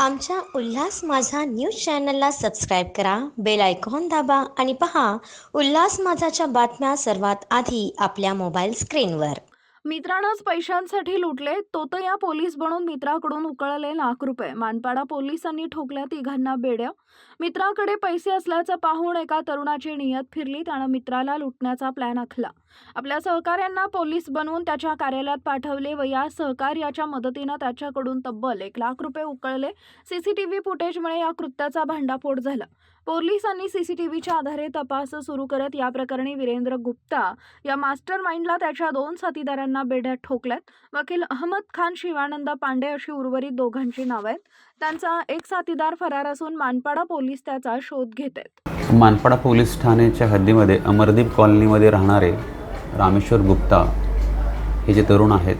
आमच्या उल्हास माझा न्यूज चॅनलला सबस्क्राईब करा, बेल आयकॉन दाबा आणि पहा उल्हास माझाच्या बातम्या सर्वात आधी आपल्या मोबाईल स्क्रीनवर. मित्रानंच पैशांसाठी लुटले, तोतया पोलीस बनून मित्राकडून उकळले लाख रुपये. मानपाडा पोलिसांनी ठोकल्या तिघांना बेड्या. मित्राकडे पैसे असल्याचं पाहून एका तरुणाची नियत फिरली. त्यानं मित्राला लुटण्याचा प्लॅन आखला. आपल्या सहकाऱ्यांना पोलीस बनवून त्याच्या कार्यालयात पाठवले व या सहकार्याच्या मदतीनं त्याच्याकडून तब्बल 1 लाख रुपये उकळले. सीसीटीव्ही फुटेजमुळे या कृत्याचा भांडाफोड झाला. पोलिसांनी सीसीटीव्हीच्या आधारे तपास सुरू करत या प्रकरणी वीरेंद्र गुप्ता या मास्टर माइंडला त्याच्या 2 साथीदारांना बेड्यात ठोकल्यात. वकील अहमद खान, शिवानंद पांडे अशी उर्वरित दोघांची नावं आहेत. त्यांचा एक साथीदार फरार असून मानपाडा पोलीस त्याचा शोध घेत आहेत. मानपाडा पोलीस ठाण्याच्या हद्दीमध्ये अमरदीप कॉलनीमध्ये राहणारे रामेश्वर गुप्ता हे जे तरुण आहेत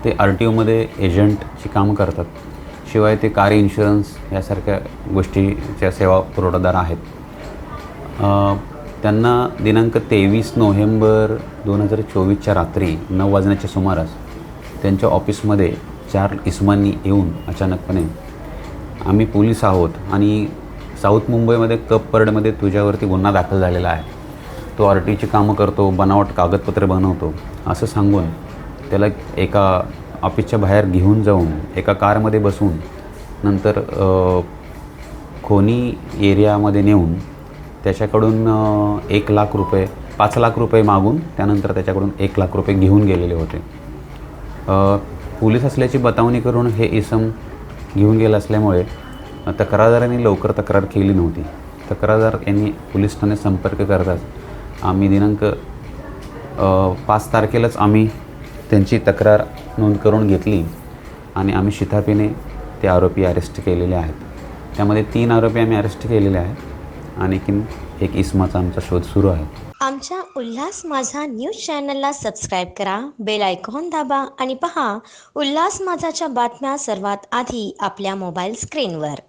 ते RTOमध्ये एजंटची कामं करतात. शिवाय ते कार इन्शुरन्स यासारख्या गोष्टीच्या सेवा पुरवठादार आहेत. त्यांना दिनांक 23 नोव्हेंबर 2024च्या रात्री 9 वाजण्याच्या सुमारास त्यांच्या ऑफिसमध्ये 4 इसमांनी येऊन अचानकपणे आम्ही पोलीस आहोत आणि साऊथ मुंबईमध्ये कपपर्डमध्ये तुझ्यावरती गुन्हा दाखल झालेला आहे, तो RTOची कामं करतो, बनावट कागदपत्रे बनवतो असं सांगून त्याला एका ऑफिसच्या बाहेर घेऊन जाऊन एका कारमध्ये बसून नंतर खोनी एरियामध्ये नेऊन त्याच्याकडून 1 लाख रुपये 5 लाख रुपये मागून त्यानंतर त्याच्याकडून 1 लाख रुपये घेऊन गेलेले होते. पोलीस असल्याची बतावणी करून हे इसम घेऊन गेलं असल्यामुळे तक्रारदारांनी लवकर तक्रार केली नव्हती. तक्रारदार यांनी पोलीस ठाण्यात संपर्क करताच आम्ही दिनांक 5 तारखेलाच आम्ही त्यांची तक्रार नोंद करून घेतली आणि आम्ही शिताफीने ते आरोपी अरेस्ट केलेले आहेत. त्यामध्ये 3 आरोपी आम्ही अरेस्ट केलेले आहेत. आणखीन एक इसमाचा आमचा शोध सुरू आहे. आमच्या उल्हास माझा न्यूज चॅनलला सबस्क्राईब करा, बेल आयकॉन दाबा आणि पहा उल्हास माझाच्या बातम्या सर्वात आधी आपल्या मोबाईल स्क्रीनवर.